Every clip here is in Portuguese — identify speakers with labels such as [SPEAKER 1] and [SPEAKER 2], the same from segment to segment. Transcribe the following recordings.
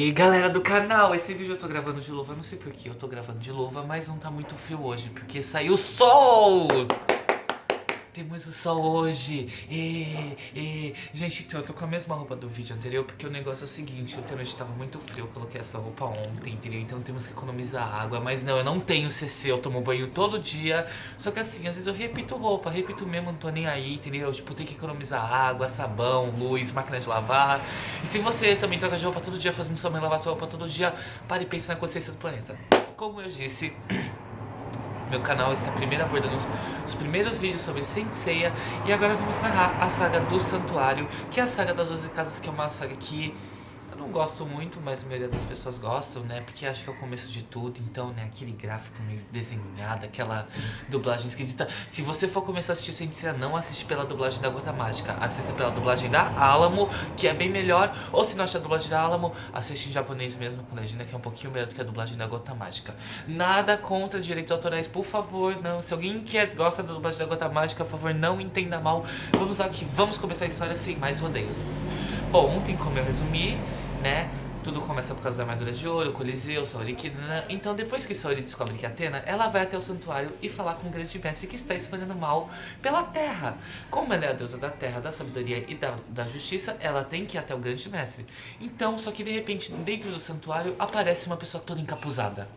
[SPEAKER 1] aí, galera do canal, esse vídeo eu tô gravando de luva, não sei por que eu tô gravando de luva, mas não tá muito frio hoje, porque saiu sol! Temos o sol hoje. Gente, então eu tô com a mesma roupa do vídeo anterior, porque o negócio é o seguinte, o noite tava muito frio, eu coloquei essa roupa ontem, entendeu? Então temos que economizar água, mas não, eu não tenho CC, eu tomo banho todo dia. Só que assim, às vezes eu repito roupa, repito mesmo, não tô nem aí, entendeu? Tipo, tem que economizar água, sabão, luz, máquina de lavar. E se você também troca de roupa todo dia, fazendo sua mãe lavar sua roupa todo dia, pare e pense na consciência do planeta. Como eu disse, meu canal está primeiro abordando os primeiros vídeos sobre Saint Seiya. E agora vamos narrar a saga do Santuário, que é a saga das 12 casas, que é uma saga que eu não gosto muito, mas a maioria das pessoas gostam, né? Porque acho que é o começo de tudo, então, né? Aquele gráfico meio desenhado, aquela dublagem esquisita. Se você for começar a assistir Saint Seiya, não assiste pela dublagem da Gota Mágica, assista pela dublagem da Alamo, que é bem melhor. Ou se não achar a dublagem da Alamo, assiste em japonês mesmo, com legenda, que é um pouquinho melhor do que a dublagem da Gota Mágica. Nada contra direitos autorais, por favor, não. Se alguém gosta da dublagem da Gota Mágica, por favor, não entenda mal. Vamos lá que vamos começar a história sem mais rodeios. Bom, ontem, como eu resumi, né? Tudo começa por causa da armadura de ouro, Coliseu, Saori Kidna. Então, depois que Saori descobre que é Athena, ela vai até o santuário e falar com o grande mestre que está espalhando mal pela terra. Como ela é a deusa da terra, da sabedoria e da justiça, ela tem que ir até o grande mestre. Então, só que de repente, dentro do santuário, aparece uma pessoa toda encapuzada.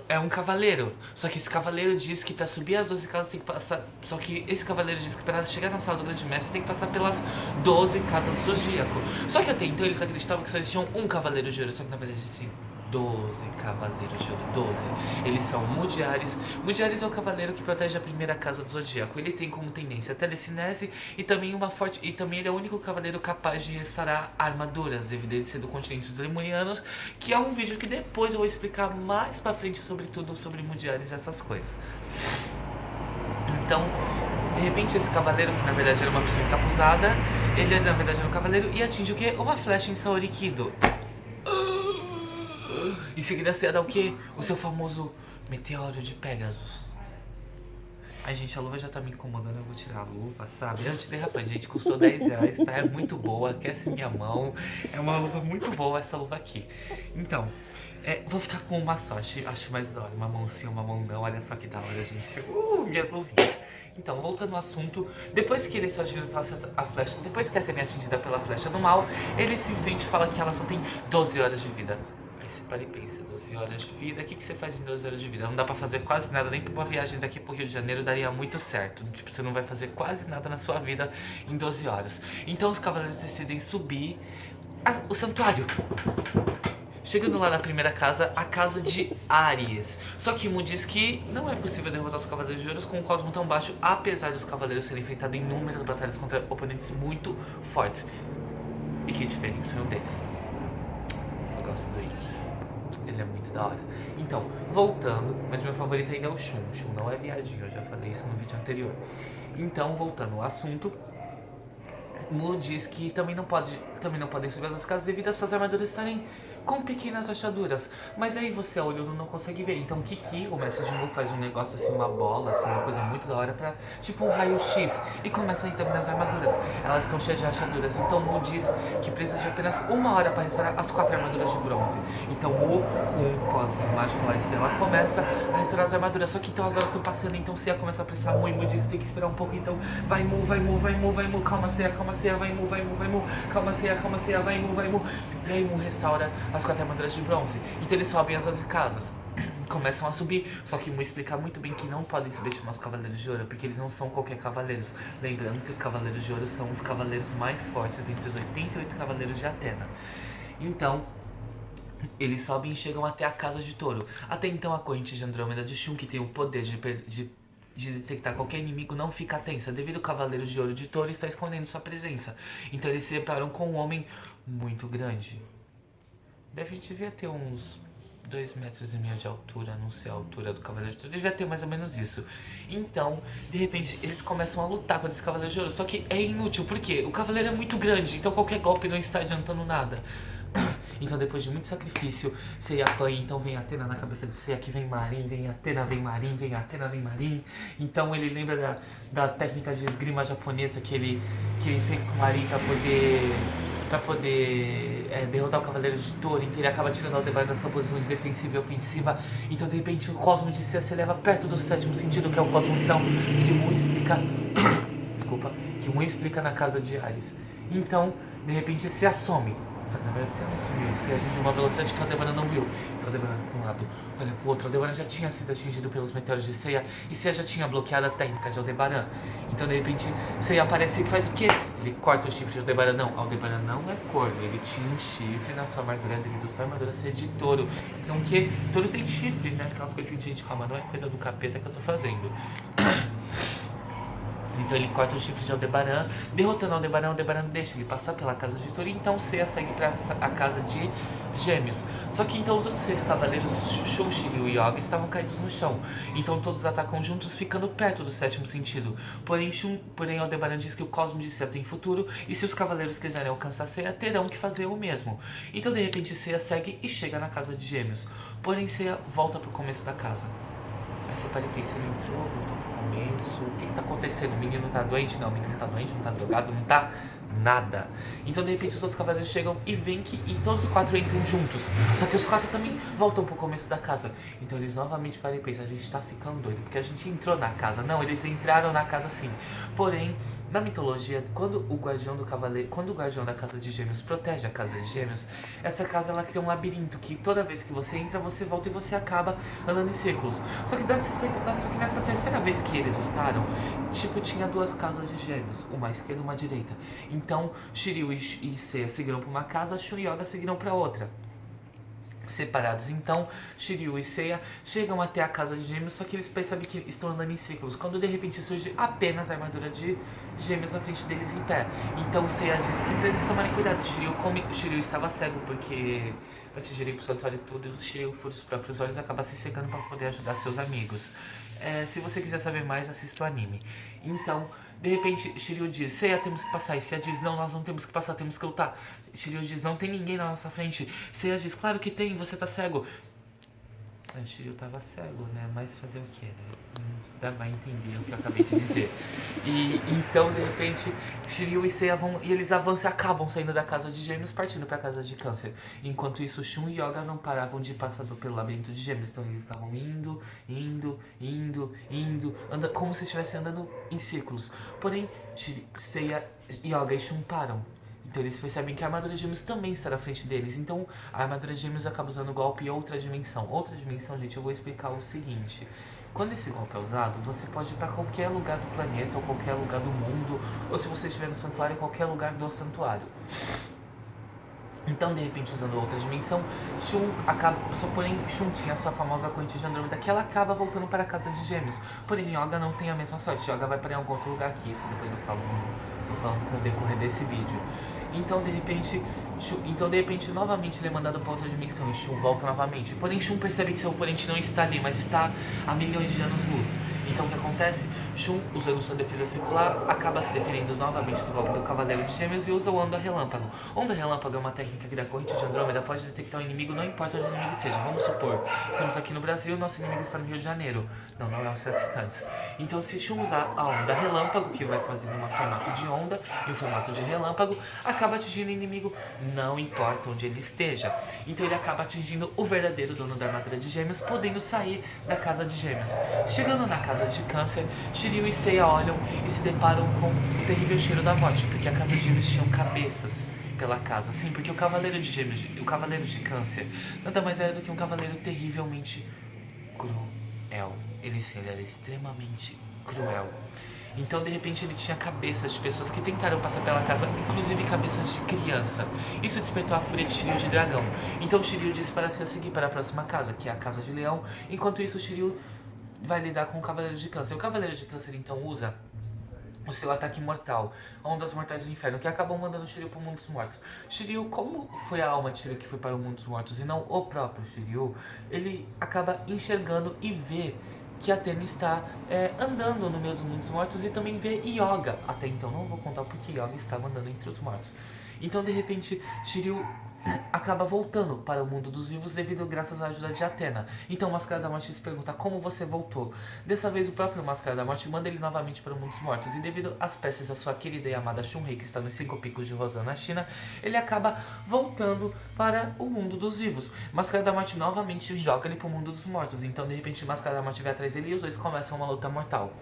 [SPEAKER 1] É um cavaleiro, só que esse cavaleiro diz que pra subir as 12 casas tem que passar. Só que esse cavaleiro diz que pra chegar na sala do grande mestre tem que passar pelas 12 casas do zodíaco. Só que até então eles acreditavam que só existiam um cavaleiro de ouro, só que na verdade existem 12 cavaleiros de ouro, 12. Eles são Mudiares. Mudiares é o cavaleiro que protege a primeira casa do zodíaco. Ele tem como tendência a telecinese e também ele é o único cavaleiro capaz de restaurar armaduras, devido a ele ser do continente dos lemurianos, que é um vídeo que depois eu vou explicar mais pra frente sobre tudo, sobre Mudiares e essas coisas. Então, de repente esse cavaleiro, que na verdade era uma pessoa encapuzada, ele na verdade era um cavaleiro e atinge o quê? Uma flecha em Saori Kido. Em seguida você dá o quê? O seu famoso meteoro de Pegasus. Ai, gente, a luva já tá me incomodando, eu vou tirar a luva, sabe? Antiderrapante, gente, custou 10 reais, tá? É muito boa, aquece minha mão. É uma luva muito boa essa luva aqui. Então, vou ficar com uma só, acho mais da hora. Uma mão sim, uma mão não, olha só que da hora, gente. Minhas luvinhas. Então, voltando ao assunto, depois que ele é atingido pela flecha, depois que a Athena é atingida pela flecha do mal, ele simplesmente fala que ela só tem 12 horas de vida. Aí você para e pensa, 12 horas de vida, o que você faz em 12 horas de vida? Não dá pra fazer quase nada, nem pra uma viagem daqui pro Rio de Janeiro daria muito certo. Tipo, você não vai fazer quase nada na sua vida em 12 horas. Então os cavaleiros decidem subir o santuário. Chegando lá na primeira casa, a casa de Ares. Só que Mu diz que não é possível derrotar os Cavaleiros de Ouros com um cosmo tão baixo, apesar dos cavaleiros serem enfrentados em inúmeras batalhas contra oponentes muito fortes. E Kid Fênix foi um deles. Eu gosto do Ikki. Ele é muito da hora. Então, voltando, mas meu favorito ainda é o Shun. Shun não é viadinho, eu já falei isso no vídeo anterior. Então, voltando ao assunto, Mu diz que também não podem subir as outras casas devido às suas armaduras estarem com pequenas rachaduras. Mas aí você, a olho nu, não consegue ver. Então Kiki, o mestre de Mu, faz um negócio assim, uma bola, assim, uma coisa muito da hora pra, tipo um raio-x, e começa a examinar as armaduras. Elas estão cheias de rachaduras. Então Mu diz que precisa de apenas 1 hora para restaurar as 4 armaduras de bronze. Então Mu, com o pozinho mágico lá, Estela, começa a restaurar as armaduras. Só que então as horas estão passando, então Seiya começa a apressar Mu, e Mu diz que tem que esperar um pouco. Então vai Mu, vai Mu, vai Mu, vai Mu, calma Seiya, vai Mu, vai Mu, vai Mu, calma Seiya, vai Mu, vai Mu. E aí Mu restaura as 4 armaduras de bronze. Então eles sobem as 12 casas, começam a subir. Só que Mu explica muito bem que não podem subestimar os cavaleiros de ouro, porque eles não são qualquer cavaleiros. Lembrando que os cavaleiros de ouro são os cavaleiros mais fortes entre os 88 cavaleiros de Athena. Então eles sobem e chegam até a casa de touro. Até então a corrente de Andrômeda de Shun, que tem o poder de detectar qualquer inimigo, não fica tensa, devido ao cavaleiro de ouro de touro estar escondendo sua presença. Então eles se deparam com um homem muito grande. Devia ter uns 2,5 metros de altura, não sei a altura do cavaleiro de ouro, devia ter mais ou menos isso. Então, de repente, eles começam a lutar com esse cavaleiro de ouro, só que é inútil, porque o cavaleiro é muito grande, então qualquer golpe não está adiantando nada. Então depois de muito sacrifício, Seiya apanha, então vem Athena na cabeça de Seiya, que vem Marin, vem Athena, vem Marin, vem Athena, vem Marin. Então ele lembra da técnica de esgrima japonesa que ele fez com Marin pra poder pra poder derrotar o Cavaleiro de Touro. Então ele acaba tirando Aldebaran da sua posição de defensiva e ofensiva. Então de repente o Cosmo de Seiya se leva perto do sétimo sentido, que é o Cosmo final, que o Mu explica. Desculpa, que o Mu explica na casa de Ares. Então, de repente se some. Só que na verdade você não sumiu, você atingiu uma velocidade que o Aldebaran não viu. Então o Aldebaran para um lado, olha pro outro. O Aldebaran já tinha sido atingido pelos meteoros de Seiya e Seiya já tinha bloqueado a técnica de Aldebaran. Então de repente Seiya aparece e faz o quê? Ele corta o chifre de Aldebaran. Não, Aldebaran não é corvo, ele tinha um chifre na sua armadura devido à sua armadura ser de touro. Então o que? Touro tem chifre, né? Aquelas coisas assim, gente, calma, não é coisa do capeta que eu tô fazendo. Então ele corta o chifre de Aldebaran, derrotando Aldebaran. Aldebaran deixa ele passar pela casa de Touro. Então Seiya segue para a casa de Gêmeos. Só que então os outros 6 cavaleiros, Shun, Shiryu e Yoga, estavam caídos no chão. Então todos atacam juntos, ficando perto do sétimo sentido. Porém Aldebaran diz que o Cosmo de Seiya tem futuro, e se os cavaleiros quiserem alcançar Seiya, terão que fazer o mesmo. Então de repente Seiya segue e chega na casa de Gêmeos. Porém Seiya volta pro começo da casa. Aí você para e pensa, ele entrou, voltou pro começo, o que tá acontecendo? O menino tá doente? Não, o menino tá doente, não tá drogado, não tá nada. Então de repente os outros cavaleiros chegam e veem que todos os 4 entram juntos. Só que os 4 também voltam pro começo da casa. Então eles novamente param e pensam, a gente tá ficando doido, porque a gente entrou na casa. Não, eles entraram na casa sim. Porém, na mitologia, quando o guardião da casa de Gêmeos protege a casa de Gêmeos, essa casa ela cria um labirinto que toda vez que você entra, você volta e você acaba andando em círculos. Só que nessa terceira vez que eles voltaram, tipo, tinha 2 casas de Gêmeos, uma à esquerda e uma à direita. Então, Shiryu e Seiya seguiram para uma casa, Shun e Yoga seguiram para outra. Separados, então Shiryu e Seiya chegam até a casa de Gêmeos, só que eles percebem que estão andando em círculos, quando de repente surge apenas a armadura de Gêmeos à frente deles em pé. Então Seiya diz que para eles tomarem cuidado. Shiryu estava cego porque antes de ir pro santuário tudo, o Shiryu fura os próprios olhos e acaba se cegando para poder ajudar seus amigos. Se você quiser saber mais, assista o anime. Então, de repente, Shiryu diz, Seiya, temos que passar. E Seiya diz, não, nós não temos que passar, temos que lutar. Shiryu diz, não tem ninguém na nossa frente. Seiya diz, claro que tem, você tá cego. Shiryu tava cego, né? Mas fazer o quê, né? Dá pra entender o que eu acabei de dizer. E então, de repente, Shiryu e Seiya vão, e eles avançam e acabam saindo da casa de Gêmeos, partindo pra casa de Câncer. Enquanto isso, Shun e Yoga não paravam de passar pelo labirinto de Gêmeos. Então eles estavam indo, como se estivessem andando em círculos. Porém, Seiya, Yoga e Shun param. Então eles percebem que a armadura de Gêmeos também está na frente deles. Então a armadura de Gêmeos acaba usando o golpe outra dimensão. Outra dimensão, gente, eu vou explicar o seguinte. Quando esse golpe é usado, você pode ir para qualquer lugar do planeta, ou qualquer lugar do mundo, ou se você estiver no santuário, qualquer lugar do santuário. Então, de repente, usando outra dimensão, porém, Shun tinha a sua famosa corrente de Andrômeda, que ela acaba voltando para a casa de Gêmeos. Porém, Yoga não tem a mesma sorte. Yoga vai para algum outro lugar aqui, isso depois eu falo com o decorrer desse vídeo. Então, de repente, novamente ele é mandado para outra dimensão e Shun volta novamente. Porém, Shun percebe que seu oponente não está ali, mas está a milhões de anos-luz. Então, o que acontece? Shun, usando sua defesa circular, acaba se defendendo novamente do golpe do Cavaleiro de Gêmeos e usa o Onda Relâmpago. Onda Relâmpago é uma técnica que da corrente de Andrômeda pode detectar o inimigo, não importa onde o inimigo esteja. Vamos supor, estamos aqui no Brasil e nosso inimigo está no Rio de Janeiro. Não é os traficantes. Então, se Shun usar a Onda Relâmpago, que vai fazer um formato de onda e um formato de relâmpago, acaba atingindo o inimigo, não importa onde ele esteja. Então, ele acaba atingindo o verdadeiro dono da armadura de Gêmeos, podendo sair da casa de Gêmeos. Chegando na casa de Câncer, Shiryu e Seiya olham e se deparam com o terrível cheiro da morte, porque a casa de Gêmeos tinha cabeças pela casa. Sim, porque o Cavaleiro de Gêmeos, o Cavaleiro de Câncer, nada mais era do que um cavaleiro terrivelmente cruel. Ele era extremamente cruel. Então, de repente, ele tinha cabeças de pessoas que tentaram passar pela casa, inclusive cabeças de criança. Isso despertou a fúria de Shiryu de dragão. Então, Shiryu disse para se seguir para a próxima casa, que é a casa de leão. Enquanto isso, Shiryu vai lidar com o Cavaleiro de Câncer. O Cavaleiro de Câncer, então, usa o seu ataque mortal, Ondas Mortais do Inferno, que acabam mandando Shiryu para o Mundo dos Mortos. Shiryu, como foi a alma de Shiryu que foi para o Mundo dos Mortos e não o próprio Shiryu, ele acaba enxergando e vê que Athena está andando no meio dos mundos mortos e também vê Yoga. Até então não vou contar porque Yoga estava andando entre os mortos. Então, de repente, Shiryu acaba voltando para o mundo dos vivos devido graças à ajuda de Atena. Então Máscara da Morte se pergunta como você voltou. Dessa vez o próprio Máscara da Morte manda ele novamente para o mundo dos mortos e devido às peças da sua querida e amada Shunrei que está nos 5 picos de Rosan na China, ele acaba voltando para o mundo dos vivos. Máscara da Morte novamente joga ele para o mundo dos mortos, então de repente Máscara da Morte vai atrás dele e os dois começam uma luta mortal.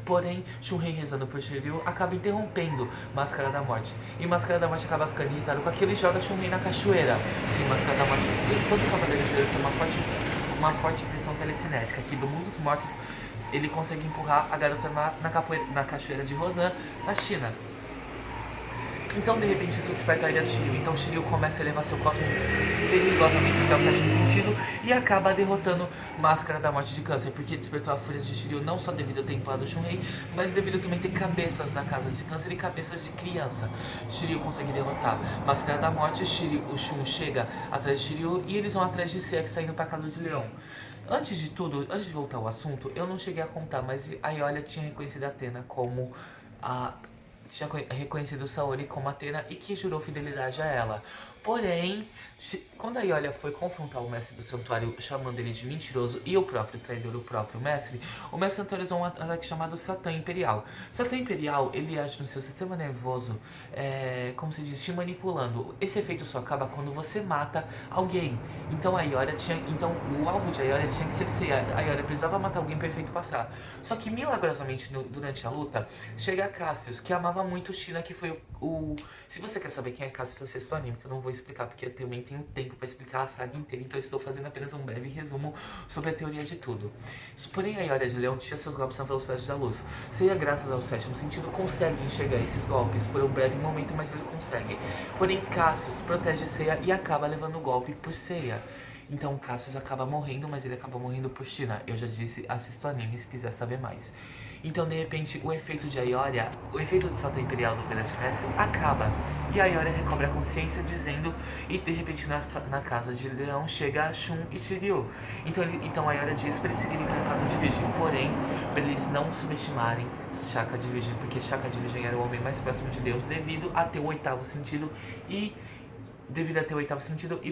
[SPEAKER 1] Porém, Shunrei rezando por Shiryu acaba interrompendo Máscara da Morte. E Máscara da Morte acaba ficando irritado com aquilo e joga Shunrei na cachoeira. Sim, Máscara da Morte, todo Cavaleiro tem uma forte pressão telecinética. Aqui do mundo dos mortos, ele consegue empurrar a garota na cachoeira de Rosan, na China. Então, de repente, isso desperta a ira de Shiryu. Então, Shiryu começa a elevar seu cosmo perigosamente até o sétimo sentido e acaba derrotando Máscara da Morte de Câncer, porque despertou a fúria de Shiryu não só devido ao tempado Shunrei, mas devido também ter cabeças na casa de Câncer e cabeças de criança. Shiryu consegue derrotar Máscara da Morte, o Shun chega atrás de Shiryu e eles vão atrás de Seiya, saindo pra casa de Leão. Antes de tudo, antes de voltar ao assunto, eu não cheguei a contar, mas a Iolia tinha reconhecido a Atena como a tinha reconhecido Saori como Atena e que jurou fidelidade a ela. Porém, quando a Iolia foi confrontar o mestre do santuário, chamando ele de mentiroso e o próprio traidor, o mestre santuário usou um ataque chamado Satã Imperial. Satã Imperial, ele age no seu sistema nervoso, como se diz, te manipulando. Esse efeito só acaba quando você mata alguém. Então o alvo de Iolia tinha que ser Seiya. A Iolia precisava matar alguém perfeito passar. Só que milagrosamente durante a luta, chega Cassius, que amava muito China, que foi o... Se você quer saber quem é Cassius, assista o anime, que eu não vou explicar, porque eu também tenho tempo pra explicar a saga inteira, então eu estou fazendo apenas um breve resumo sobre a teoria de tudo. Porém, a Iolia de Leão tinha seus golpes na velocidade da luz. Seiya, graças ao sétimo sentido, consegue enxergar esses golpes por um breve momento, mas ele consegue. Porém, Cassius protege Seiya e acaba levando o golpe por Seiya. Então Cassius acaba morrendo, mas ele acaba morrendo por China. Eu já disse, assista o anime se quiser saber mais. Então, de repente, o efeito de Ioria, o efeito do salto imperial do Grande Mestre acaba. E a Ioria recobre a consciência dizendo, e de repente na casa de Leão chega Shun e Shiryu. Então a Ioria diz para eles seguirem para a casa de Virgem, porém, para eles não subestimarem Shaka de Virgem, porque Shaka de Virgem era o homem mais próximo de Deus devido a ter o oitavo sentido e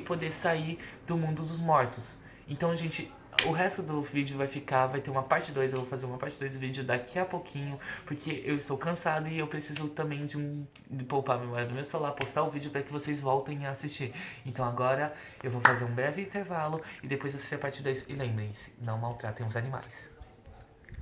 [SPEAKER 1] poder sair do mundo dos mortos. Então, gente, o resto do vídeo vai ter uma parte 2, eu vou fazer uma parte 2 do vídeo daqui a pouquinho, porque eu estou cansado e eu preciso também de poupar a memória do meu celular, postar o vídeo para que vocês voltem a assistir. Então agora eu vou fazer um breve intervalo e depois assistir a parte 2. E lembrem-se, não maltratem os animais.